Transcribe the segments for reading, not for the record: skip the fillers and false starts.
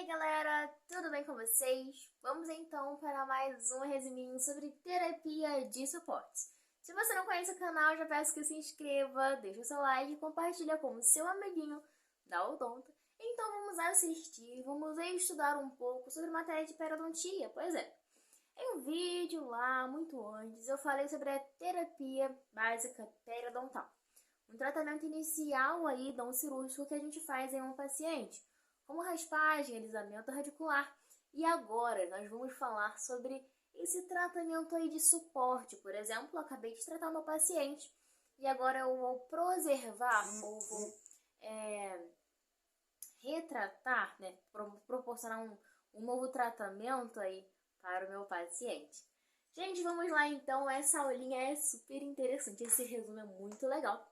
galera, tudo bem com vocês? Vamos então para mais um resuminho sobre terapia de suporte. Se você não conhece o canal, já peço que se inscreva, deixe o seu like e compartilhe com o seu amiguinho da odonto. Então vamos estudar um pouco sobre matéria de periodontia. Pois é, em um vídeo lá, muito antes, eu falei sobre a terapia básica periodontal. Um tratamento inicial aí, não cirúrgico, que a gente faz em um paciente, como raspagem, alisamento radicular. E agora nós vamos falar sobre esse tratamento aí de suporte. Por exemplo, eu acabei de tratar meu paciente e agora eu vou preservar ou vou retratar, né, proporcionar um novo tratamento aí para o meu paciente. Gente, vamos lá então, essa aulinha é super interessante, esse resumo é muito legal.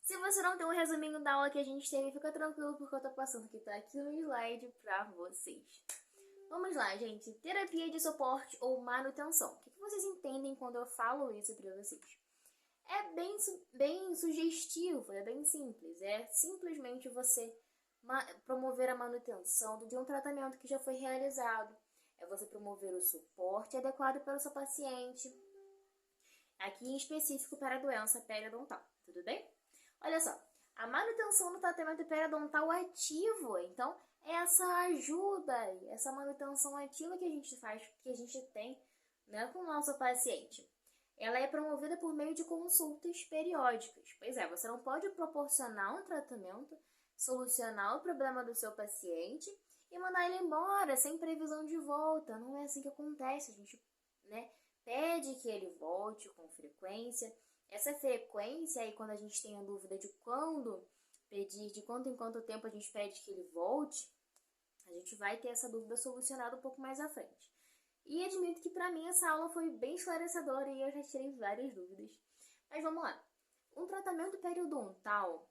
Se você não tem um resuminho da aula que a gente teve, fica tranquilo porque eu tô passando que tá aqui no slide pra vocês. Vamos lá, gente. Terapia de suporte ou manutenção. O que vocês entendem quando eu falo isso pra vocês? É bem sugestivo, é bem simples. É simplesmente você promover a manutenção de um tratamento que já foi realizado. É você promover o suporte adequado para o seu paciente. Aqui em específico para a doença periodontal, tudo bem? Olha só, a manutenção do tratamento periodontal ativo, então, é essa ajuda, essa manutenção ativa que a gente faz, que a gente tem, né, com o nosso paciente. Ela é promovida por meio de consultas periódicas. Pois é, você não pode proporcionar um tratamento, solucionar o problema do seu paciente e mandar ele embora sem previsão de volta. Não é assim que acontece. A gente, né, pede que ele volte com frequência. Essa frequência aí, quando a gente tem a dúvida de quando pedir, de quanto em quanto tempo a gente pede que ele volte, a gente vai ter essa dúvida solucionada um pouco mais à frente. E admito que para mim essa aula foi bem esclarecedora e eu já tirei várias dúvidas. Mas vamos lá. Um tratamento periodontal,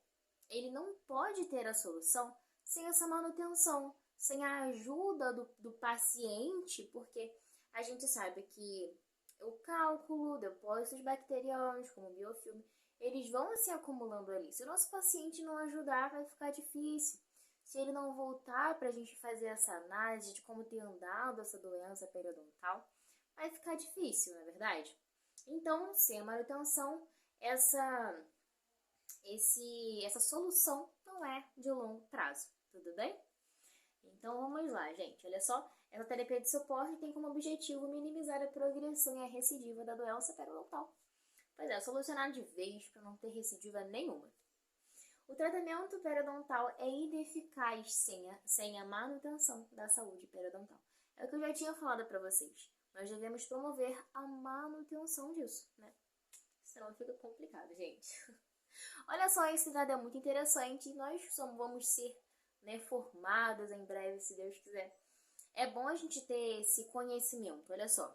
ele não pode ter a solução sem essa manutenção, sem a ajuda do paciente, porque a gente sabe que o cálculo, depósitos bacterianos, como biofilme, eles vão se acumulando ali. Se o nosso paciente não ajudar, vai ficar difícil. Se ele não voltar para a gente fazer essa análise de como tem andado essa doença periodontal, vai ficar difícil, não é verdade? Então, sem a manutenção, essa solução não é de longo prazo, tudo bem? Então vamos lá, gente. Olha só, essa terapia de suporte tem como objetivo minimizar a progressão e a recidiva da doença periodontal. Pois é, solucionar de vez para não ter recidiva nenhuma. O tratamento periodontal é ineficaz sem a manutenção da saúde periodontal. É o que eu já tinha falado para vocês. Nós devemos promover a manutenção disso, né? Senão fica complicado, gente. Olha só, esse dado é muito interessante e nós vamos ser, né, formadas em breve, se Deus quiser. É bom a gente ter esse conhecimento. Olha só,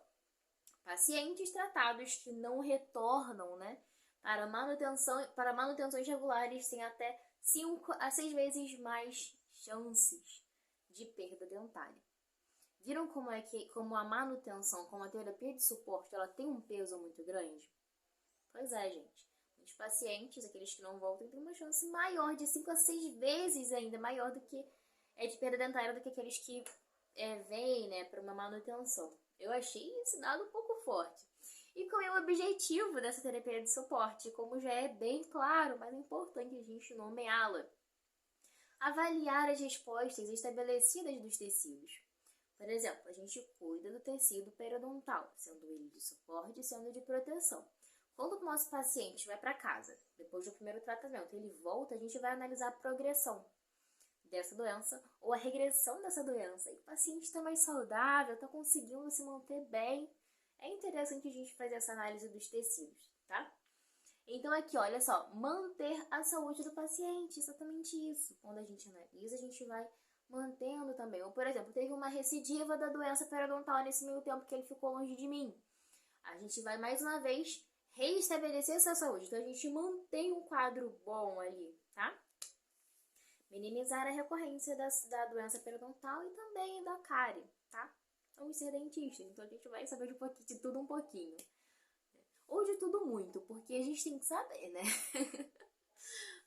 pacientes tratados que não retornam, né, para manutenções regulares têm até 5 a 6 vezes mais chances de perda dentária. Viram como a manutenção, como a terapia de suporte, ela tem um peso muito grande? Pois é, gente. Os pacientes, aqueles que não voltam, têm uma chance maior, de 5 a 6 vezes ainda maior do que de perda dentária do que aqueles que vêm, né, para uma manutenção. Eu achei esse dado um pouco forte. E qual é o objetivo dessa terapia de suporte? Como já é bem claro, mas é importante a gente nomeá-la. Avaliar as respostas estabelecidas dos tecidos. Por exemplo, a gente cuida do tecido periodontal, sendo ele de suporte e sendo de proteção. Quando o nosso paciente vai para casa, depois do primeiro tratamento, ele volta, a gente vai analisar a progressão dessa doença ou a regressão dessa doença. E o paciente está mais saudável, está conseguindo se manter bem. É interessante a gente fazer essa análise dos tecidos, tá? Então aqui, olha só, manter a saúde do paciente, exatamente isso. Quando a gente analisa, a gente vai mantendo também. Ou, por exemplo, teve uma recidiva da doença periodontal nesse meio tempo que ele ficou longe de mim. A gente vai, mais uma vez, reestabelecer essa saúde. Então, a gente mantém um quadro bom ali, tá? Minimizar a recorrência da doença periodontal e também da cárie, tá? Vamos ser dentistas, então a gente vai saber de tudo um pouquinho. Ou de tudo muito, porque a gente tem que saber, né?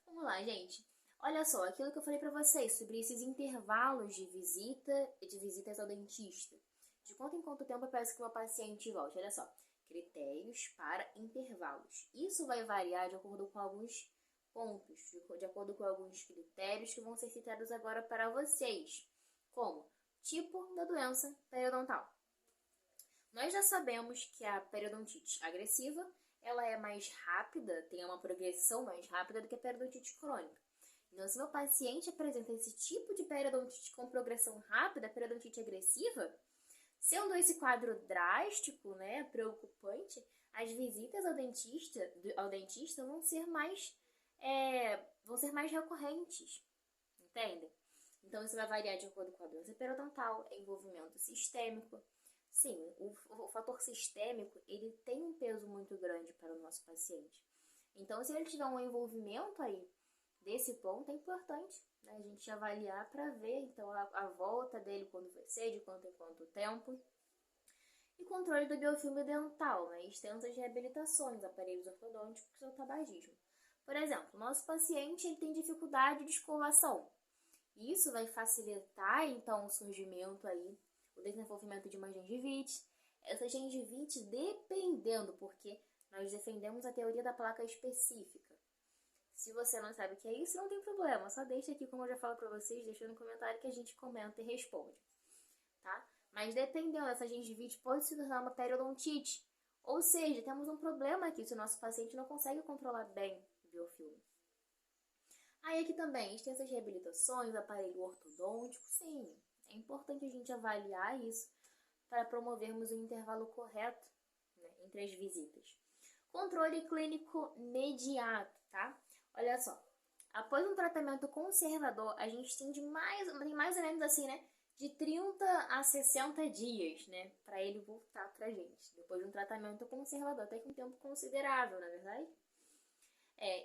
Vamos lá, gente. Olha só, aquilo que eu falei para vocês sobre esses intervalos de visitas ao dentista. De quanto em quanto tempo eu peço que o meu paciente volte? Olha só, critérios para intervalos. Isso vai variar de acordo com alguns pontos, de acordo com alguns critérios que vão ser citados agora para vocês, como tipo da doença periodontal. Nós já sabemos que a periodontite agressiva, ela é mais rápida, tem uma progressão mais rápida do que a periodontite crônica. Então, se meu paciente apresenta esse tipo de periodontite com progressão rápida, periodontite agressiva, sendo esse quadro drástico, né, preocupante, as visitas ao dentista vão ser mais recorrentes, entende? Então, isso vai variar de acordo com a doença periodontal, envolvimento sistêmico. Sim, o fator sistêmico, ele tem um peso muito grande para o nosso paciente. Então, se ele tiver um envolvimento aí desse ponto, é importante, né, a gente avaliar para ver, então, a volta dele, quando vai ser, de quanto em quanto tempo. E controle do biofilme dental, né, extensas reabilitações, aparelhos ortodônticos e o tabagismo. Por exemplo, nosso paciente ele tem dificuldade de escovação. Isso vai facilitar, então, o surgimento aí, o desenvolvimento de uma gengivite. Essa gengivite, dependendo, porque nós defendemos a teoria da placa específica. Se você não sabe o que é isso, não tem problema. Só deixa aqui, como eu já falo para vocês, deixa no comentário que a gente comenta e responde, tá? Mas dependendo, essa gengivite pode se tornar uma periodontite. Ou seja, temos um problema aqui se o nosso paciente não consegue controlar bem o biofilme. Aí aqui também, extensas reabilitações, aparelho ortodôntico, sim. É importante a gente avaliar isso para promovermos o intervalo correto, né, entre as visitas. Controle clínico imediato, tá? Olha só, após um tratamento conservador, a gente tem mais ou menos assim, né? De 30 a 60 dias, né? Para ele voltar pra gente. Depois de um tratamento conservador, até que um tempo considerável, na verdade.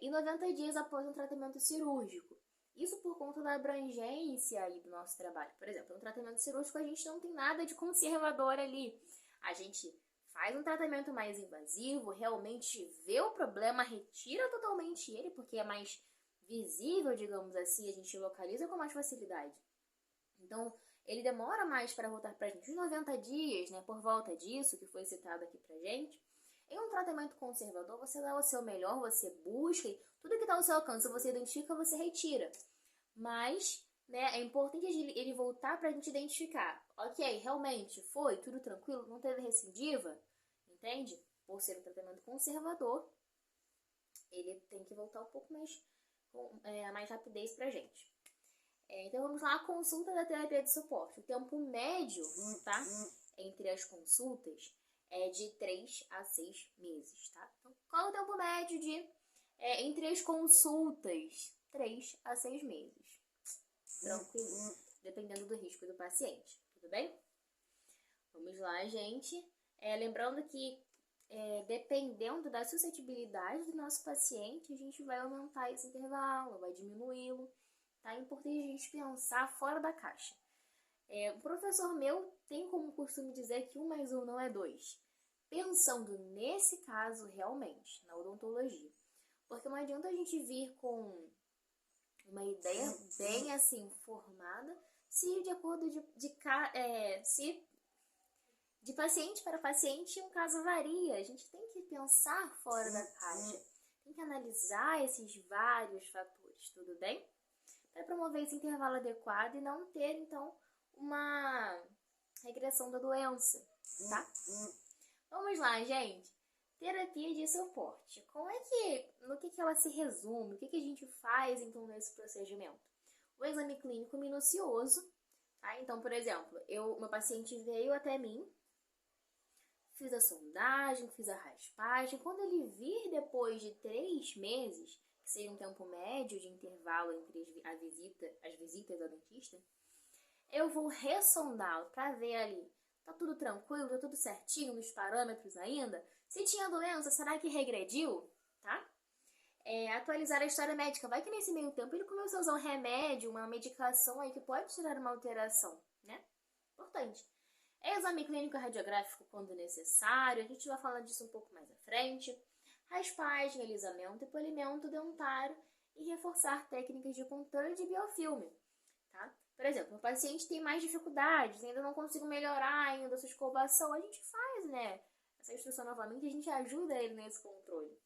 E 90 dias após um tratamento cirúrgico. Isso por conta da abrangência aí do nosso trabalho. Por exemplo, no tratamento cirúrgico a gente não tem nada de conservador ali. A gente faz um tratamento mais invasivo, realmente vê o problema, retira totalmente ele, porque é mais visível, digamos assim, a gente localiza com mais facilidade. Então, ele demora mais para voltar pra gente, uns 90 dias, né, por volta disso, que foi citado aqui pra gente. Em um tratamento conservador, você dá o seu melhor, você busca, tudo que está ao seu alcance, você identifica, você retira. Mas, né, é importante ele voltar para a gente identificar. Ok, realmente foi, tudo tranquilo, não teve recidiva, entende? Por ser um tratamento conservador, ele tem que voltar um pouco mais, com mais rapidez para a gente. Então vamos lá, a consulta da terapia de suporte. O tempo médio, tá, entre as consultas é de 3 a 6 meses, tá? Então, qual é o tempo médio entre as consultas? 3 a 6 meses. Tranquilo, dependendo do risco do paciente, tudo bem? Vamos lá, gente. Lembrando que, dependendo da suscetibilidade do nosso paciente, a gente vai aumentar esse intervalo, vai diminuí-lo, tá? É importante a gente pensar fora da caixa. O professor meu tem como costume dizer que 1 mais 1 não é 2. Pensando nesse caso realmente, na odontologia. Porque não adianta a gente vir com uma ideia bem assim formada, se de acordo se de paciente para paciente um caso varia. A gente tem que pensar fora da caixa. Tem que analisar esses vários fatores, tudo bem? Para promover esse intervalo adequado e não ter, então, uma regressão da doença, tá? Vamos lá, gente. Terapia de suporte. No que ela se resume? O que a gente faz, então, nesse procedimento? O exame clínico minucioso, tá? Então, por exemplo, meu paciente veio até mim, fiz a sondagem, fiz a raspagem. Quando ele vir depois de 3 meses, que seria um tempo médio de intervalo entre as visitas ao dentista, eu vou ressondá-lo para ver ali, tá tudo tranquilo, tá tudo certinho nos parâmetros ainda? Se tinha doença, será que regrediu? Tá? Atualizar a história médica. Vai que nesse meio tempo ele começou a usar um remédio, uma medicação aí que pode tirar uma alteração, né? Importante. Exame clínico radiográfico quando necessário, a gente vai falar disso um pouco mais à frente. Raspagem, alisamento e polimento dentário e reforçar técnicas de controle de biofilme, tá? Por exemplo, o paciente tem mais dificuldades, ainda não consigo melhorar ainda a sua escovação, a gente faz, né? Essa instrução novamente, a gente ajuda ele nesse controle.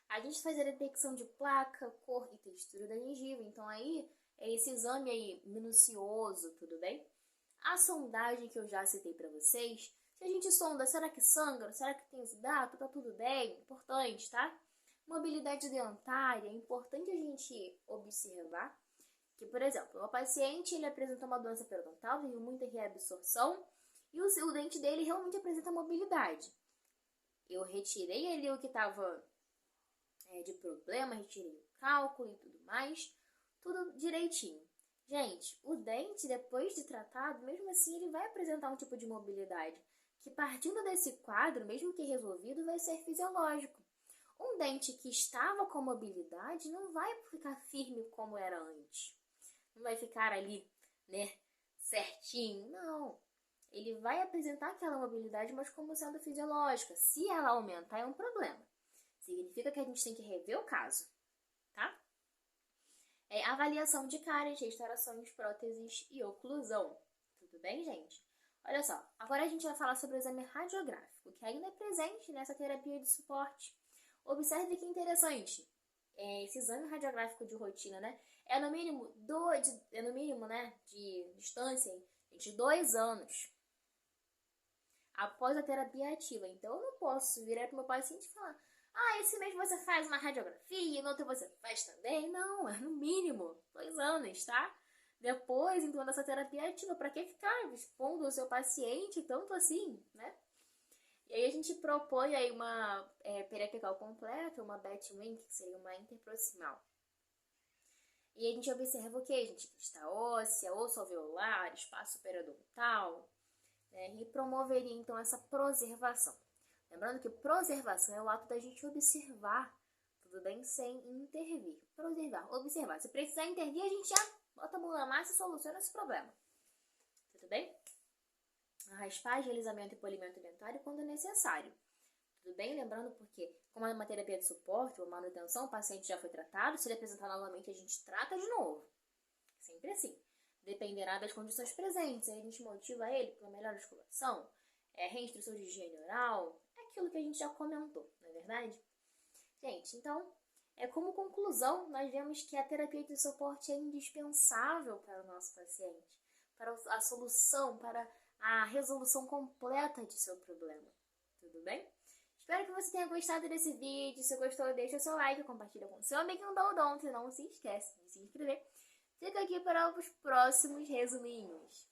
A gente faz a detecção de placa, cor e textura da gengiva, então aí é esse exame aí minucioso, tudo bem? A sondagem que eu já citei para vocês, se a gente sonda, será que sangra? Será que tem exudato? Tá tudo bem? Importante, tá? Mobilidade dentária, é importante a gente observar que, por exemplo, o paciente ele apresenta uma doença periodontal, tem muita reabsorção e o dente dele realmente apresenta mobilidade. Eu retirei ali o que estava de problema, retirei o cálculo e tudo mais, tudo direitinho. Gente, o dente, depois de tratado, mesmo assim, ele vai apresentar um tipo de mobilidade, que partindo desse quadro, mesmo que resolvido, vai ser fisiológico. Um dente que estava com mobilidade não vai ficar firme como era antes. Não vai ficar ali, né, certinho. Não. Ele vai apresentar aquela mobilidade, mas como sendo fisiológica. Se ela aumentar, é um problema. Significa que a gente tem que rever o caso, tá? Avaliação de cáries, restaurações, próteses e oclusão. Tudo bem, gente? Olha só, agora a gente vai falar sobre o exame radiográfico, que ainda é presente nessa terapia de suporte. Observe que interessante, esse exame radiográfico de rotina, né? É no mínimo, né, de distância de 2 anos após a terapia ativa. Então, eu não posso virar para o meu paciente e falar: esse mês você faz uma radiografia, no outro você faz também. Não, é no mínimo 2 anos, tá? Depois, então, dessa terapia ativa, para que ficar expondo o seu paciente tanto assim, né? E aí a gente propõe aí uma periapical completa, uma Batwing, que seria uma interproximal. E a gente observa o que, gente? Crista óssea, osso alveolar, espaço periodontal, né? E promoveria, então, essa preservação. Lembrando que preservação é o ato da gente observar, tudo bem? Sem intervir. Preservar, observar. Se precisar intervir, a gente já bota a mão na massa e soluciona esse problema. Tudo bem? A raspagem, alisamento e polimento dentário quando necessário. Tudo bem? Lembrando porque, como é uma terapia de suporte ou manutenção, o paciente já foi tratado, se ele apresentar novamente, a gente trata de novo. Sempre assim. Dependerá das condições presentes. Aí a gente motiva ele para uma melhor escovação, reinstrução de higiene oral, aquilo que a gente já comentou, não é verdade? Gente, então, como conclusão, nós vemos que a terapia de suporte é indispensável para o nosso paciente, para a solução, para a resolução completa de seu problema. Tudo bem? Espero que você tenha gostado desse vídeo. Se gostou, deixa o seu like, compartilha com seu amiguinho da Odonto e não se esquece de se inscrever. Fica aqui para os próximos resuminhos.